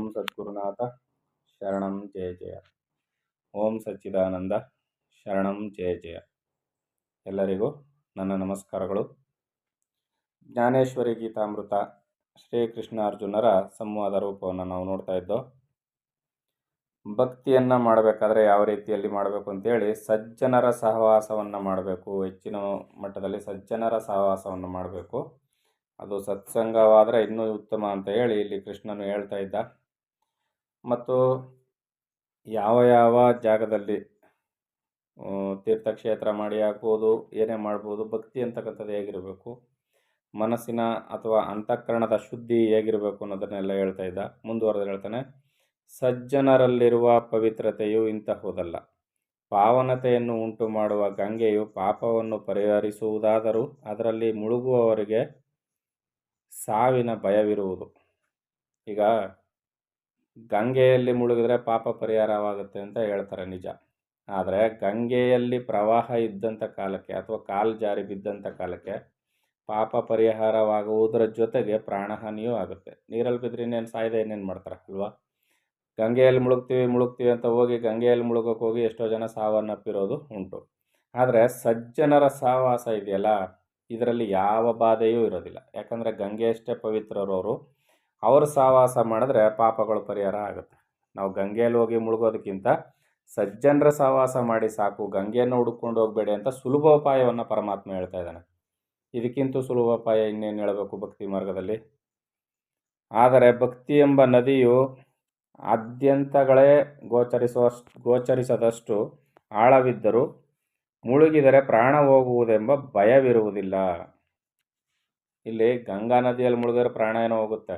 ಓಂ ಸದ್ಗುರುನಾಥ ಶರಣಂ ಜಯ ಜಯ. ಓಂ ಸಚ್ಚಿದಾನಂದ ಶರಣಂ ಜಯ ಜಯ. ಎಲ್ಲರಿಗೂ ನನ್ನ ನಮಸ್ಕಾರಗಳು. ಜ್ಞಾನೇಶ್ವರಿ ಗೀತಾಮೃತ ಶ್ರೀಕೃಷ್ಣ ಅರ್ಜುನರ ಸಂವಾದ ರೂಪವನ್ನು ನಾವು ನೋಡ್ತಾ ಇದ್ದೋ. ಭಕ್ತಿಯನ್ನು ಮಾಡಬೇಕಾದ್ರೆ ಯಾವ ರೀತಿಯಲ್ಲಿ ಮಾಡಬೇಕು ಅಂತೇಳಿ ಸಜ್ಜನರ ಸಹವಾಸವನ್ನು ಮಾಡಬೇಕು. ಹೆಚ್ಚಿನ ಮಟ್ಟದಲ್ಲಿ ಸಜ್ಜನರ ಸಹವಾಸವನ್ನು ಮಾಡಬೇಕು. ಅದು ಸತ್ಸಂಗವಾದರೆ ಇನ್ನೂ ಉತ್ತಮ ಅಂತ ಹೇಳಿ ಇಲ್ಲಿ ಕೃಷ್ಣನು ಹೇಳ್ತಾ ಇದ್ದ. ಮತ್ತು ಯಾವ ಯಾವ ಜಾಗದಲ್ಲಿ ತೀರ್ಥಕ್ಷೇತ್ರ ಮಾಡಿ ಆಗ್ಬೋದು, ಏನೇ ಮಾಡ್ಬೋದು, ಭಕ್ತಿ ಅಂತಕ್ಕಂಥದ್ದು ಹೇಗಿರಬೇಕು, ಮನಸ್ಸಿನ ಅಥವಾ ಅಂತಃಕರಣದ ಶುದ್ಧಿ ಹೇಗಿರಬೇಕು ಅನ್ನೋದನ್ನೆಲ್ಲ ಹೇಳ್ತಾ ಇದ್ದ. ಮುಂದುವರೆದು ಹೇಳ್ತಾನೆ, ಸಜ್ಜನರಲ್ಲಿರುವ ಪವಿತ್ರತೆಯು ಇಂತಹುದಲ್ಲ. ಪಾವನತೆಯನ್ನು ಉಂಟು ಮಾಡುವ ಗಂಗೆಯು ಪಾಪವನ್ನು ಪರಿಹರಿಸುವುದಾದರೂ ಅದರಲ್ಲಿ ಮುಳುಗುವವರಿಗೆ ಸಾವಿನ ಭಯವಿರುವುದು. ಈಗ ಗಂಗೆಯಲ್ಲಿ ಮುಳುಗಿದ್ರೆ ಪಾಪ ಪರಿಹಾರವಾಗುತ್ತೆ ಅಂತ ಹೇಳ್ತಾರೆ, ನಿಜ. ಆದರೆ ಗಂಗೆಯಲ್ಲಿ ಪ್ರವಾಹ ಇದ್ದಂಥ ಕಾಲಕ್ಕೆ ಅಥವಾ ಕಾಲು ಜಾರಿ ಬಿದ್ದಂಥ ಕಾಲಕ್ಕೆ ಪಾಪ ಪರಿಹಾರವಾಗುವುದರ ಜೊತೆಗೆ ಪ್ರಾಣಹಾನಿಯೂ ಆಗುತ್ತೆ. ನೀರಲ್ಲಿ ಬಿದ್ದರೆ ಇನ್ನೇನು ಸಾಯದೆ ಇನ್ನೇನು ಮಾಡ್ತಾರೆ ಅಲ್ವಾ? ಗಂಗೆಯಲ್ಲಿ ಮುಳುಗ್ತೀವಿ ಅಂತ ಹೋಗಿ ಗಂಗೆಯಲ್ಲಿ ಮುಳುಗೋಕೆ ಹೋಗಿ ಎಷ್ಟೋ ಜನ ಸಾವನ್ನಪ್ಪಿರೋದು ಉಂಟು. ಆದರೆ ಸಜ್ಜನರ ಸಹವಾಸ ಇದೆಯಲ್ಲ, ಇದರಲ್ಲಿ ಯಾವ ಬಾಧೆಯೂ ಇರೋದಿಲ್ಲ. ಯಾಕಂದರೆ ಗಂಗೆ ಅಷ್ಟೇ ಪವಿತ್ರರವರು. ಅವರು ಸಹವಾಸ ಮಾಡಿದ್ರೆ ಪಾಪಗಳು ಪರಿಹಾರ ಆಗುತ್ತೆ. ನಾವು ಗಂಗೆಯಲ್ಲಿ ಹೋಗಿ ಮುಳುಗೋದಕ್ಕಿಂತ ಸಜ್ಜನರ ಸಹವಾಸ ಮಾಡಿ ಸಾಕು, ಗಂಗೆಯನ್ನು ಹುಡುಕೊಂಡು ಹೋಗಬೇಡಿ ಅಂತ ಸುಲಭೋಪಾಯವನ್ನು ಪರಮಾತ್ಮ ಹೇಳ್ತಾ ಇದ್ದಾನೆ. ಇದಕ್ಕಿಂತ ಸುಲಭೋಪಾಯ ಇನ್ನೇನು ಹೇಳಬೇಕು ಭಕ್ತಿ ಮಾರ್ಗದಲ್ಲಿ? ಆದರೆ ಭಕ್ತಿ ಎಂಬ ನದಿಯು ಆದ್ಯಂತಗಳೇ ಗೋಚರಿಸದಷ್ಟು ಆಳವಿದ್ದರೂ ಮುಳುಗಿದರೆ ಪ್ರಾಣ ಹೋಗುವುದೆಂಬ ಭಯವಿರುವುದಿಲ್ಲ. ಇಲ್ಲಿ ಗಂಗಾ ನದಿಯಲ್ಲಿ ಮುಳುಗಿದ್ರೆ ಪ್ರಾಣ ಏನೋ ಹೋಗುತ್ತೆ.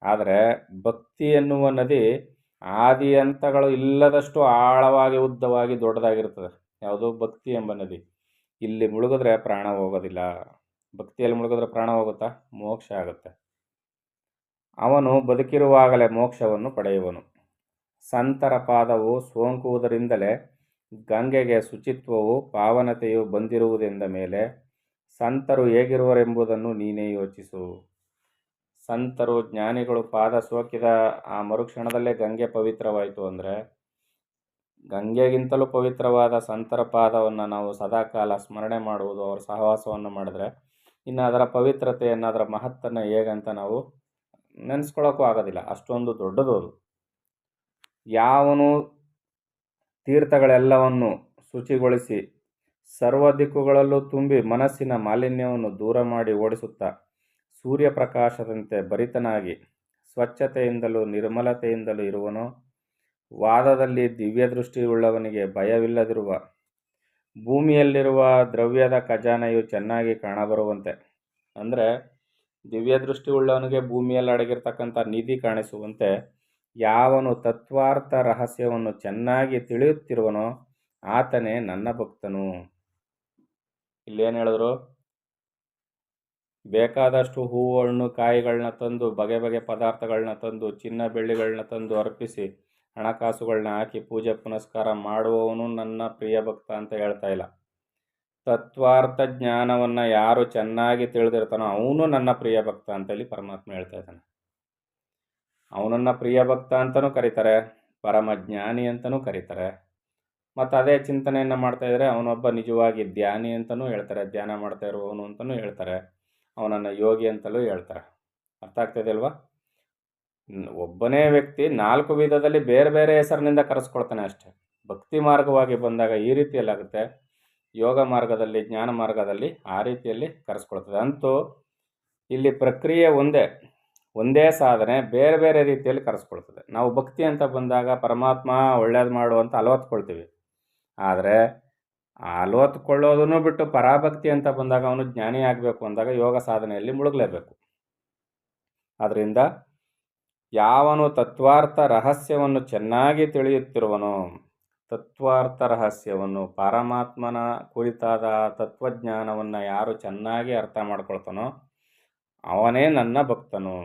ಆದರೆ ಭಕ್ತಿ ಎನ್ನುವ ನದಿ ಆದಿಯಂತಗಳು ಇಲ್ಲದಷ್ಟು ಆಳವಾಗಿ ಉದ್ದವಾಗಿ ದೊಡ್ಡದಾಗಿರ್ತದೆ. ಯಾವುದು? ಭಕ್ತಿ ಎಂಬ ನದಿ. ಇಲ್ಲಿ ಮುಳುಗಿದ್ರೆ ಪ್ರಾಣ ಹೋಗೋದಿಲ್ಲ. ಭಕ್ತಿಯಲ್ಲಿ ಮುಳುಗಿದ್ರೆ ಪ್ರಾಣ ಹೋಗುತ್ತಾ? ಮೋಕ್ಷ ಆಗುತ್ತೆ. ಅವನು ಬದುಕಿರುವಾಗಲೇ ಮೋಕ್ಷವನ್ನು ಪಡೆಯುವನು. ಸಂತರ ಪಾದವು ಸೋಂಕುವುದರಿಂದಲೇ ಗಂಗೆಗೆ ಶುಚಿತ್ವವು ಪಾವನತೆಯು ಬಂದಿರುವುದೆಂದ ಮೇಲೆ ಸಂತರು ಹೇಗಿರುವರೆಂಬುದನ್ನು ನೀನೇ ಯೋಚಿಸು. ಸಂತರು ಜ್ಞಾನಿಗಳು ಪಾದ ಸೋಕಿದ ಆ ಮರುಕ್ಷಣದಲ್ಲೇ ಗಂಗೆ ಪವಿತ್ರವಾಯಿತು ಅಂದರೆ, ಗಂಗೆಗಿಂತಲೂ ಪವಿತ್ರವಾದ ಸಂತರ ಪಾದವನ್ನು ನಾವು ಸದಾಕಾಲ ಸ್ಮರಣೆ ಮಾಡುವುದು, ಅವರ ಸಹವಾಸವನ್ನು ಮಾಡಿದ್ರೆ ಇನ್ನು ಅದರ ಪವಿತ್ರತೆಯನ್ನು, ಅದರ ಮಹತ್ತನ್ನು ಹೇಗಂತ ನಾವು ನೆನೆಸ್ಕೊಳ್ಳೋಕ್ಕೂ ಆಗೋದಿಲ್ಲ. ಅಷ್ಟೊಂದು ದೊಡ್ಡದು ಅದು. ಯಾವನು ತೀರ್ಥಗಳೆಲ್ಲವನ್ನು ಶುಚಿಗೊಳಿಸಿ ಸರ್ವ ದಿಕ್ಕುಗಳಲ್ಲೂ ತುಂಬಿ ಮನಸ್ಸಿನ ಮಾಲಿನ್ಯವನ್ನು ದೂರ ಮಾಡಿ ಓಡಿಸುತ್ತಾ ಸೂರ್ಯಪ್ರಕಾಶದಂತೆ ಭರಿತನಾಗಿ ಸ್ವಚ್ಛತೆಯಿಂದಲೂ ನಿರ್ಮಲತೆಯಿಂದಲೂ ಇರುವನೋ, ವಾದದಲ್ಲಿ ದಿವ್ಯದೃಷ್ಟಿಯುಳ್ಳವನಿಗೆ ಭಯವಿಲ್ಲದಿರುವ ಭೂಮಿಯಲ್ಲಿರುವ ದ್ರವ್ಯದ ಖಜಾನೆಯು ಚೆನ್ನಾಗಿ ಕಾಣಬರುವಂತೆ, ಅಂದರೆ ದಿವ್ಯದೃಷ್ಟಿ ಉಳ್ಳವನಿಗೆ ಭೂಮಿಯಲ್ಲಿ ಅಡಗಿರ್ತಕ್ಕಂಥ ನಿಧಿ ಕಾಣಿಸುವಂತೆ ಯಾವನು ತತ್ವಾರ್ಥ ರಹಸ್ಯವನ್ನು ಚೆನ್ನಾಗಿ ತಿಳಿಯುತ್ತಿರುವನೋ ಆತನೇ ನನ್ನ ಭಕ್ತನು. ಇಲ್ಲೇನು ಹೇಳಿದ್ರು? ಬೇಕಾದಷ್ಟು ಹೂವು ಹಣ್ಣು ಕಾಯಿಗಳನ್ನ ತಂದು, ಬಗೆ ಬಗೆ ಪದಾರ್ಥಗಳನ್ನ ತಂದು, ಚಿನ್ನ ಬೆಳ್ಳಿಗಳನ್ನ ತಂದು ಅರ್ಪಿಸಿ ಹಣಕಾಸುಗಳನ್ನ ಹಾಕಿ ಪೂಜೆ ಪುನಸ್ಕಾರ ಮಾಡುವವನು ನನ್ನ ಪ್ರಿಯ ಭಕ್ತ ಅಂತ ಹೇಳ್ತಾ ಇಲ್ಲ. ತತ್ವಾರ್ಥ ಜ್ಞಾನವನ್ನು ಯಾರು ಚೆನ್ನಾಗಿ ತಿಳಿದಿರ್ತಾನೋ ಅವನು ನನ್ನ ಪ್ರಿಯ ಭಕ್ತ ಅಂತೇಳಿ ಪರಮಾತ್ಮ ಹೇಳ್ತಾ ಇದ್ದಾನೆ. ಅವನನ್ನು ಪ್ರಿಯ ಭಕ್ತ ಅಂತಲೂ ಕರೀತಾರೆ, ಪರಮ ಜ್ಞಾನಿ ಅಂತಲೂ ಕರೀತಾರೆ. ಮತ್ತು ಅದೇ ಚಿಂತನೆಯನ್ನು ಮಾಡ್ತಾ ಇದ್ದರೆ ಅವನೊಬ್ಬ ನಿಜವಾಗಿ ಧ್ಯಾನಿ ಅಂತಲೂ ಹೇಳ್ತಾರೆ, ಧ್ಯಾನ ಮಾಡ್ತಾ ಇರುವವನು ಅಂತಲೂ ಹೇಳ್ತಾರೆ, ಅವನನ್ನು ಯೋಗಿ ಅಂತಲೂ ಹೇಳ್ತಾರೆ. ಅರ್ಥ ಆಗ್ತಾಯಿದೆ ಅಲ್ವಾ? ಒಬ್ಬನೇ ವ್ಯಕ್ತಿ 4 ವಿಧದಲ್ಲಿ ಬೇರೆ ಬೇರೆ ಹೆಸರಿನಿಂದ ಕರೆಸ್ಕೊಳ್ತಾನೆ ಅಷ್ಟೇ. ಭಕ್ತಿ ಮಾರ್ಗವಾಗಿ ಬಂದಾಗ ಈ ರೀತಿಯಲ್ಲಾಗುತ್ತೆ, ಯೋಗ ಮಾರ್ಗದಲ್ಲಿ, ಜ್ಞಾನ ಮಾರ್ಗದಲ್ಲಿ ಆ ರೀತಿಯಲ್ಲಿ ಕರೆಸ್ಕೊಳ್ತದೆ. ಅಂತೂ ಇಲ್ಲಿ ಪ್ರಕ್ರಿಯೆ ಒಂದೇ ಸಾಧನೆ ಬೇರೆ ಬೇರೆ ರೀತಿಯಲ್ಲಿ ಕರೆಸ್ಕೊಳ್ತದೆ. ನಾವು ಭಕ್ತಿ ಅಂತ ಬಂದಾಗ ಪರಮಾತ್ಮ ಒಳ್ಳೇದು ಮಾಡು ಅಂತ ಅಲವತ್ಕೊಳ್ತೀವಿ. ಆದರೆ ಆ ಅಲವತ್ಕೊಳ್ಳೋದನ್ನು ಬಿಟ್ಟು ಪರಾಭಕ್ತಿ ಅಂತ ಬಂದಾಗ ಅವನು ಜ್ಞಾನಿ ಆಗಬೇಕು ಅಂದಾಗ ಯೋಗ ಸಾಧನೆಯಲ್ಲಿ ಮುಳುಗಲೇಬೇಕು. ಆದ್ದರಿಂದ ಯಾವನು ತತ್ವಾರ್ಥ ರಹಸ್ಯವನ್ನು ಚೆನ್ನಾಗಿ ತಿಳಿಯುತ್ತಿರುವನೋ, ತತ್ವಾರ್ಥ ರಹಸ್ಯವನ್ನು, ಪರಮಾತ್ಮನ ಕುರಿತಾದ ತತ್ವಜ್ಞಾನವನ್ನು ಯಾರು ಚೆನ್ನಾಗಿ ಅರ್ಥ ಮಾಡ್ಕೊಳ್ತಾನೋ ಅವನೇ ನನ್ನ ಭಕ್ತನು.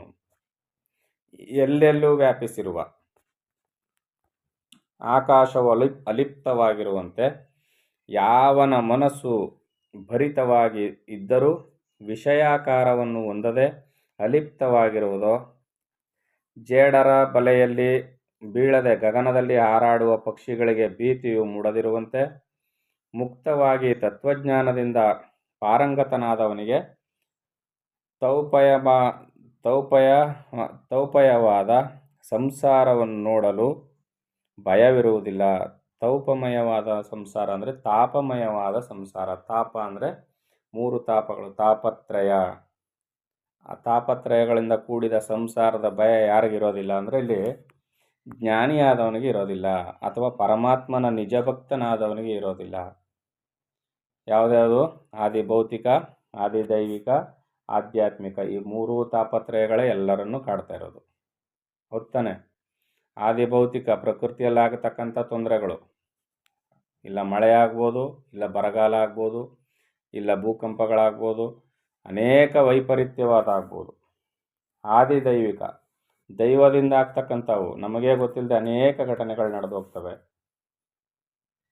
ಎಲ್ಲೆಲ್ಲೂ ವ್ಯಾಪಿಸಿರುವ ಆಕಾಶವು ಅಲಿಪ್ತವಾಗಿರುವಂತೆ ಯಾವನ ಮನಸ್ಸು ಭರಿತವಾಗಿ ಇದ್ದರೂ ವಿಷಯಾಕಾರವನ್ನು ಹೊಂದದೆ ಅಲಿಪ್ತವಾಗಿರುವುದೋ, ಜೇಡರ ಬಲೆಯಲ್ಲಿ ಬೀಳದೆ ಗಗನದಲ್ಲಿ ಹಾರಾಡುವ ಪಕ್ಷಿಗಳಿಗೆ ಭೀತಿಯು ಮೂಡದಿರುವಂತೆ ಮುಕ್ತವಾಗಿ ತತ್ವಜ್ಞಾನದಿಂದ ಪಾರಂಗತನಾದವನಿಗೆ ತೌಪಯವಾದ ಸಂಸಾರವನ್ನು ನೋಡಲು ಭಯವಿರುವುದಿಲ್ಲ. ತೌಪಮಯವಾದ ಸಂಸಾರ ಅಂದರೆ ತಾಪಮಯವಾದ ಸಂಸಾರ. ತಾಪ ಅಂದರೆ 3 ತಾಪಗಳು, ತಾಪತ್ರಯ. ಆ ತಾಪತ್ರಯಗಳಿಂದ ಕೂಡಿದ ಸಂಸಾರದ ಭಯ ಯಾರಿಗಿರೋದಿಲ್ಲ ಅಂದರೆ ಇಲ್ಲಿ ಜ್ಞಾನಿಯಾದವನಿಗೆ ಇರೋದಿಲ್ಲ, ಅಥವಾ ಪರಮಾತ್ಮನ ನಿಜಭಕ್ತನಾದವನಿಗೆ ಇರೋದಿಲ್ಲ. ಯಾವುದ್ಯಾವುದು? ಆದಿ ಭೌತಿಕ, ಆದಿ ದೈವಿಕ, ಆಧ್ಯಾತ್ಮಿಕ, ಈ 3 ತಾಪತ್ರಯಗಳೇ ಎಲ್ಲರನ್ನೂ ಕಾಡ್ತಾ ಇರೋದು. ಹೊತ್ತಾನೆ. ಆದಿ ಭೌತಿಕ ಪ್ರಕೃತಿಯಲ್ಲಿ ಆಗತಕ್ಕಂಥ ತೊಂದರೆಗಳು, ಇಲ್ಲ ಮಳೆ ಆಗ್ಬೋದು, ಇಲ್ಲ ಬರಗಾಲ ಆಗ್ಬೋದು, ಇಲ್ಲ ಭೂಕಂಪಗಳಾಗ್ಬೋದು, ಅನೇಕ ವೈಪರೀತ್ಯವಾದ ಆಗ್ಬೋದು. ಆದಿ ದೈವಿಕ, ದೈವದಿಂದ ಆಗ್ತಕ್ಕಂಥವು, ನಮಗೇ ಗೊತ್ತಿಲ್ಲದೆ ಅನೇಕ ಘಟನೆಗಳು ನಡೆದು ಹೋಗ್ತವೆ.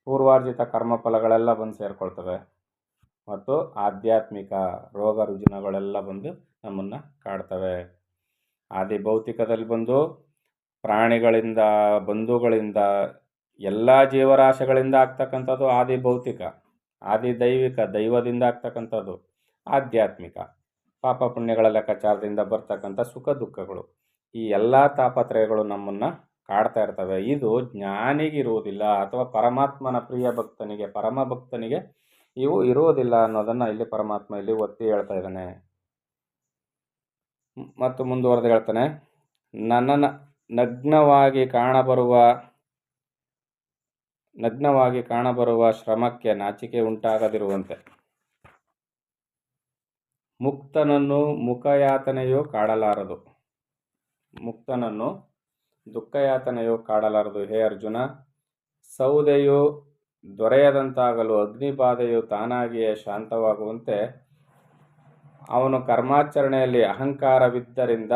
ಪೂರ್ವಾರ್ಜಿತ ಕರ್ಮಫಲಗಳೆಲ್ಲ ಬಂದು ಸೇರಿಕೊಳ್ತವೆ. ಮತ್ತು ಆಧ್ಯಾತ್ಮಿಕ ರೋಗ ರುಜಿನಗಳೆಲ್ಲ ಬಂದು ನಮ್ಮನ್ನು ಕಾಡ್ತವೆ. ಆದಿ ಭೌತಿಕದಲ್ಲಿ ಬಂದು ಪ್ರಾಣಿಗಳಿಂದ, ಬಂಧುಗಳಿಂದ, ಎಲ್ಲ ಜೀವರಾಶಿಗಳಿಂದ ಆಗ್ತಕ್ಕಂಥದ್ದು ಆದಿ ಭೌತಿಕ. ಆದಿ ದೈವಿಕ, ದೈವದಿಂದ ಆಗ್ತಕ್ಕಂಥದ್ದು ಆಧ್ಯಾತ್ಮಿಕ. ಪಾಪ ಪುಣ್ಯಗಳ ಲೆಕ್ಕಾಚಾರದಿಂದ ಬರ್ತಕ್ಕಂಥ ಸುಖ ದುಃಖಗಳು, ಈ ಎಲ್ಲ ತಾಪತ್ರಯಗಳು ನಮ್ಮನ್ನು ಕಾಡ್ತಾ ಇರ್ತವೆ. ಇದು ಜ್ಞಾನಿಗಿರುವುದಿಲ್ಲ, ಅಥವಾ ಪರಮಾತ್ಮನ ಪ್ರಿಯ ಭಕ್ತನಿಗೆ, ಪರಮ ಭಕ್ತನಿಗೆ ಇವು ಇರುವುದಿಲ್ಲ ಅನ್ನೋದನ್ನು ಇಲ್ಲಿ ಪರಮಾತ್ಮ ಇಲ್ಲಿ ಒತ್ತಿ ಹೇಳ್ತಾ ಇದ್ದಾನೆ. ಮತ್ತು ಮುಂದುವರೆದು ಹೇಳ್ತಾನೆ, ನನ್ನನ್ನು ನಗ್ನವಾಗಿ ಕಾಣಬರುವ ಶ್ರಮಕ್ಕೆ ನಾಚಿಕೆ ಉಂಟಾಗದಿರುವಂತೆ ಮುಕ್ತನನ್ನು ಮುಖಯಾತನೆಯೂ ಕಾಡಲಾರದು. ಮುಕ್ತನನ್ನು ದುಃಖಯಾತನೆಯೂ ಕಾಡಲಾರದು. ಹೇ ಅರ್ಜುನ, ಸೌದೆಯು ದೊರೆಯದಂತಾಗಲು ಅಗ್ನಿಬಾಧೆಯು ತಾನಾಗಿಯೇ ಶಾಂತವಾಗುವಂತೆ ಅವನು ಕರ್ಮಾಚರಣೆಯಲ್ಲಿ ಅಹಂಕಾರವಿದ್ದರಿಂದ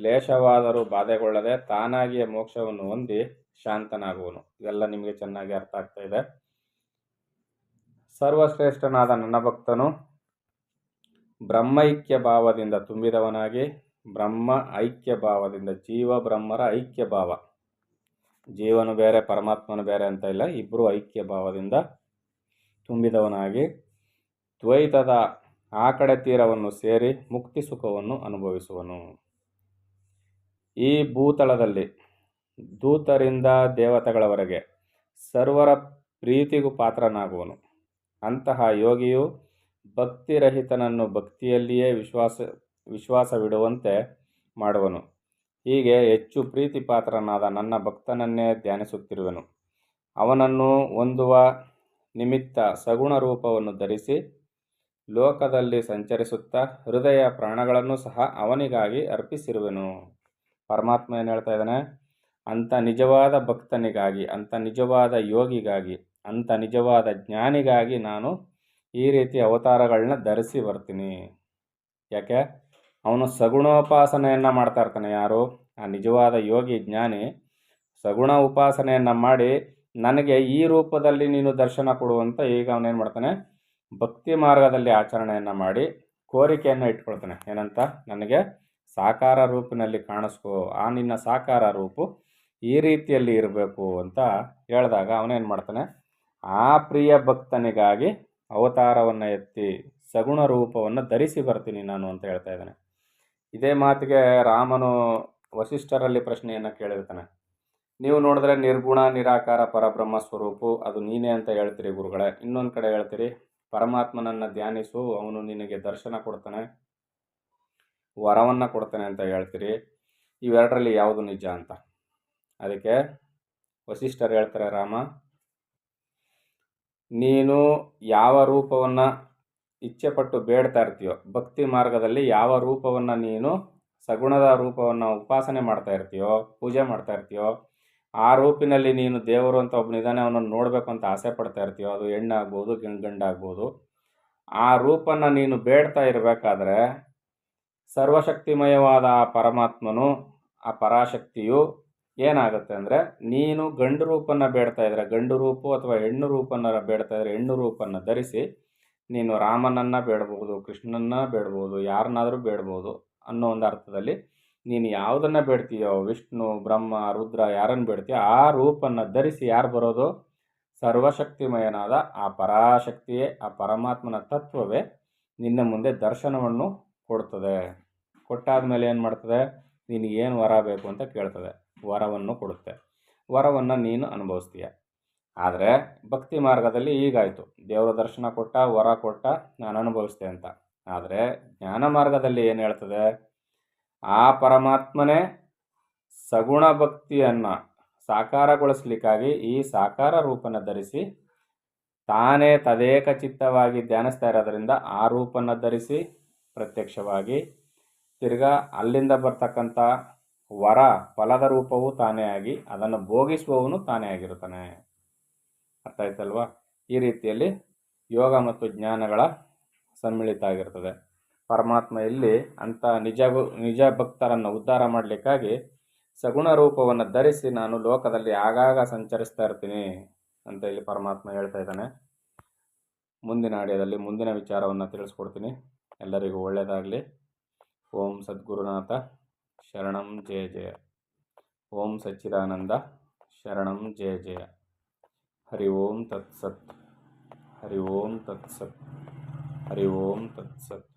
ಲೇಷವಾದರೂ ಬಾಧೆಗೊಳ್ಳದೆ ತಾನಾಗಿಯೇ ಮೋಕ್ಷವನ್ನು ಹೊಂದಿ ಶಾಂತನಾಗುವನು. ಇದೆಲ್ಲ ನಿಮಗೆ ಚೆನ್ನಾಗಿ ಅರ್ಥ ಆಗ್ತಾ ಇದೆ. ಸರ್ವಶ್ರೇಷ್ಠನಾದ ನನ್ನ ಭಕ್ತನು ಬ್ರಹ್ಮೈಕ್ಯ ಭಾವದಿಂದ ತುಂಬಿದವನಾಗಿ, ಬ್ರಹ್ಮ ಐಕ್ಯ ಭಾವದಿಂದ, ಜೀವ ಬ್ರಹ್ಮರ ಐಕ್ಯ ಭಾವ, ಜೀವನು ಬೇರೆ ಪರಮಾತ್ಮನು ಬೇರೆ ಅಂತ ಇಲ್ಲ, ಇಬ್ಬರು ಐಕ್ಯ ಭಾವದಿಂದ ತುಂಬಿದವನಾಗಿ ದ್ವೈತದ ಆ ಕಡೆ ತೀರವನ್ನು ಸೇರಿ ಮುಕ್ತಿ ಸುಖವನ್ನು ಅನುಭವಿಸುವನು. ಈ ಭೂತಳದಲ್ಲಿ ದೂತರಿಂದ ದೇವತೆಗಳವರೆಗೆ ಸರ್ವರ ಪ್ರೀತಿಗೂ ಪಾತ್ರನಾಗುವನು. ಅಂತಹ ಯೋಗಿಯು ಭಕ್ತಿರಹಿತನನ್ನು ಭಕ್ತಿಯಲ್ಲಿಯೇ ವಿಶ್ವಾಸವಿಡುವಂತೆ ಮಾಡುವನು. ಹೀಗೆ ಹೆಚ್ಚು ಪ್ರೀತಿ ಪಾತ್ರನಾದ ನನ್ನ ಭಕ್ತನನ್ನೇ ಧ್ಯಾನಿಸುತ್ತಿರುವೆನು. ಅವನನ್ನು ಹೊಂದುವ ನಿಮಿತ್ತ ಸಗುಣ ರೂಪವನ್ನು ಧರಿಸಿ ಲೋಕದಲ್ಲಿ ಸಂಚರಿಸುತ್ತಾ ಹೃದಯ ಪ್ರಾಣಗಳನ್ನು ಸಹ ಅವನಿಗಾಗಿ ಅರ್ಪಿಸಿರುವೆನು. ಪರಮಾತ್ಮ ಏನು ಹೇಳ್ತಾ ಇದ್ದಾನೆ? ಅಂಥ ನಿಜವಾದ ಭಕ್ತನಿಗಾಗಿ, ಅಂಥ ನಿಜವಾದ ಯೋಗಿಗಾಗಿ, ಅಂಥ ನಿಜವಾದ ಜ್ಞಾನಿಗಾಗಿ ನಾನು ಈ ರೀತಿ ಅವತಾರಗಳನ್ನ ಧರಿಸಿ ಬರ್ತೀನಿ. ಯಾಕೆ? ಅವನು ಸಗುಣೋಪಾಸನೆಯನ್ನು ಮಾಡ್ತಾ ಇರ್ತಾನೆ. ಯಾರು? ಆ ನಿಜವಾದ ಯೋಗಿ ಜ್ಞಾನಿ ಸಗುಣ ಉಪಾಸನೆಯನ್ನು ಮಾಡಿ ನನಗೆ ಈ ರೂಪದಲ್ಲಿ ನೀನು ದರ್ಶನ ಕೊಡುವಂತ ಈಗ ಅವನೇನು ಮಾಡ್ತಾನೆ? ಭಕ್ತಿ ಮಾರ್ಗದಲ್ಲಿ ಆಚರಣೆಯನ್ನು ಮಾಡಿ ಕೋರಿಕೆಯನ್ನು ಇಟ್ಕೊಳ್ತಾನೆ. ಏನಂತ? ನನಗೆ ಸಾಕಾರ ರೂಪಿನಲ್ಲಿ ಕಾಣಿಸ್ಕೋ, ಆ ನಿನ್ನ ಸಾಕಾರ ರೂಪು ಈ ರೀತಿಯಲ್ಲಿ ಇರಬೇಕು ಅಂತ ಹೇಳಿದಾಗ ಅವನೇನು ಮಾಡ್ತಾನೆ? ಆ ಪ್ರಿಯ ಭಕ್ತನಿಗಾಗಿ ಅವತಾರವನ್ನು ಎತ್ತಿ ಸಗುಣ ರೂಪವನ್ನು ಧರಿಸಿ ಬರ್ತೀನಿ ನಾನು ಅಂತ ಹೇಳ್ತಾ ಇದ್ದಾನೆ. ಇದೇ ಮಾತಿಗೆ ರಾಮನು ವಸಿಷ್ಠರಲ್ಲಿ ಪ್ರಶ್ನೆಯನ್ನು ಕೇಳಿರ್ತಾನೆ. ನೀವು ನೋಡಿದ್ರೆ ನಿರ್ಗುಣ ನಿರಾಕಾರ ಪರಬ್ರಹ್ಮ ಸ್ವರೂಪು ಅದು ನೀನೇ ಅಂತ ಹೇಳ್ತೀರಿ ಗುರುಗಳೇ, ಇನ್ನೊಂದು ಕಡೆ ಹೇಳ್ತೀರಿ ಪರಮಾತ್ಮನನ್ನು ಧ್ಯಾನಿಸು, ಅವನು ನಿನಗೆ ದರ್ಶನ ಕೊಡ್ತಾನೆ, ವರವನ್ನು ಕೊಡ್ತಾನೆ ಅಂತ ಹೇಳ್ತೀರಿ. ಇವೆರಡರಲ್ಲಿ ಯಾವುದು ನಿಜ ಅಂತ. ಅದಕ್ಕೆ ವಸಿಷ್ಠರು ಹೇಳ್ತಾರೆ, ರಾಮ, ನೀನು ಯಾವ ರೂಪವನ್ನು ಇಚ್ಛೆಪಟ್ಟು ಬೇಡ್ತಾ ಇರ್ತೀಯೋ, ಭಕ್ತಿ ಮಾರ್ಗದಲ್ಲಿ ಯಾವ ರೂಪವನ್ನು ನೀನು ಸಗುಣದ ರೂಪವನ್ನು ಉಪಾಸನೆ ಮಾಡ್ತಾ ಇರ್ತೀಯೋ, ಪೂಜೆ ಮಾಡ್ತಾ ಇರ್ತೀಯೋ, ಆ ರೂಪಿನಲ್ಲಿ ನೀನು ದೇವರು ಅಂತ ಒಬ್ಬನಿದ್ದಾನೆ ಅವನನ್ನು ನೋಡಬೇಕು ಅಂತ ಆಸೆ ಪಡ್ತಾ ಇರ್ತೀಯೋ, ಅದು ಹೆಣ್ಣಾಗ್ಬೋದು ಗಂಡಾಗ್ಬೋದು, ಆ ರೂಪನ್ನು ನೀನು ಬೇಡ್ತಾ ಇರಬೇಕಾದ್ರೆ ಸರ್ವಶಕ್ತಿಮಯವಾದ ಆ ಪರಮಾತ್ಮನು, ಆ ಪರಾಶಕ್ತಿಯು ಏನಾಗುತ್ತೆ ಅಂದರೆ, ನೀನು ಗಂಡು ರೂಪನ್ನು ಬೇಡ್ತಾ ಇದ್ರೆ ಗಂಡು ರೂಪು ಅಥವಾ ಹೆಣ್ಣು ರೂಪನ್ನು ಬೇಡ್ತಾ ಇದ್ರೆ ಹೆಣ್ಣು ರೂಪನ್ನು ಧರಿಸಿ ನೀನು ರಾಮನನ್ನು ಬೇಡ್ಬೋದು, ಕೃಷ್ಣನನ್ನ ಬೇಡ್ಬೋದು, ಯಾರನ್ನಾದರೂ ಬೇಡ್ಬೋದು ಅನ್ನೋ ಒಂದು ಅರ್ಥದಲ್ಲಿ ನೀನು ಯಾವುದನ್ನು ಬೇಡ್ತೀಯೋ, ವಿಷ್ಣು ಬ್ರಹ್ಮ ರುದ್ರ ಯಾರನ್ನು ಬೇಡ್ತೀಯೋ ಆ ರೂಪನ್ನು ಧರಿಸಿ ಯಾರು ಬರೋದು? ಸರ್ವಶಕ್ತಿಮಯನಾದ ಆ ಪರಾಶಕ್ತಿಯೇ, ಆ ಪರಮಾತ್ಮನ ತತ್ವವೇ ನಿನ್ನ ಮುಂದೆ ದರ್ಶನವನ್ನು ಕೊಡ್ತದೆ. ಕೊಟ್ಟಾದ ಮೇಲೆ ಏನು ಮಾಡ್ತದೆ? ನೀನು ಏನು ವರ ಬೇಕು ಅಂತ ಕೇಳ್ತದೆ, ವರವನ್ನು ಕೊಡುತ್ತೆ. ವರವನ್ನು ನೀನು ಅನುಭವಿಸ್ತೀಯ. ಆದರೆ ಭಕ್ತಿ ಮಾರ್ಗದಲ್ಲಿ ಈಗಾಯಿತು, ದೇವರ ದರ್ಶನ ಕೊಟ್ಟ, ವರ ಕೊಟ್ಟ, ನಾನು ಅನುಭವಿಸ್ತೆ ಅಂತ. ಆದರೆ ಜ್ಞಾನ ಮಾರ್ಗದಲ್ಲಿ ಏನು ಹೇಳ್ತದೆ? ಆ ಪರಮಾತ್ಮನೇ ಸಗುಣ ಭಕ್ತಿಯನ್ನು ಸಾಕಾರಗೊಳಿಸ್ಲಿಕ್ಕಾಗಿ ಈ ಸಾಕಾರ ರೂಪನ ಧರಿಸಿ ತಾನೇ ತದೇಕ ಚಿತ್ತವಾಗಿ ಧ್ಯಾನಿಸ್ತಾ ಇರೋದ್ರಿಂದ ಆ ರೂಪನ್ನು ಧರಿಸಿ ಪ್ರತ್ಯಕ್ಷವಾಗಿ ತಿರ್ಗಾ ಅಲ್ಲಿಂದ ಬರ್ತಕ್ಕಂಥ ವರ ಫಲದ ರೂಪವೂ ತಾನೇ ಆಗಿ ಅದನ್ನು ಭೋಗಿಸುವವನು ತಾನೇ ಆಗಿರ್ತಾನೆ. ಅರ್ಥ ಆಯ್ತಲ್ವಾ? ಈ ರೀತಿಯಲ್ಲಿ ಯೋಗ ಮತ್ತು ಜ್ಞಾನಗಳ ಸಮ್ಮಿಳಿತ ಆಗಿರ್ತದೆ. ಪರಮಾತ್ಮ ಇಲ್ಲಿ ಅಂಥ ನಿಜ ಭಕ್ತರನ್ನು ಉದ್ಧಾರ ಮಾಡಲಿಕ್ಕಾಗಿ ಸಗುಣ ರೂಪವನ್ನು ಧರಿಸಿ ನಾನು ಲೋಕದಲ್ಲಿ ಆಗಾಗ ಸಂಚರಿಸ್ತಾ ಇರ್ತೀನಿ ಅಂತ ಇಲ್ಲಿ ಪರಮಾತ್ಮ ಹೇಳ್ತಾ ಇದ್ದಾನೆ. ಮುಂದಿನ ಆಡಿಯೋದಲ್ಲಿ ಮುಂದಿನ ವಿಚಾರವನ್ನು ತಿಳಿಸ್ಕೊಡ್ತೀನಿ. ಎಲ್ಲರಿಗೂ ಒಳ್ಳೆಯದಾಗಲಿ. ಓಂ ಸದ್ಗುರುನಾಥ ಶರಣಂ ಜಯ ಜಯ. ಓಂ ಸಚ್ಚಿದಾನಂದ ಶರಣಂ ಜಯ ಜಯ. ಹರಿ ಓಂ ತತ್ಸತ್. ಹರಿ ಓಂ ತತ್ಸತ್. ಹರಿ ಓಂ ತತ್ಸತ್.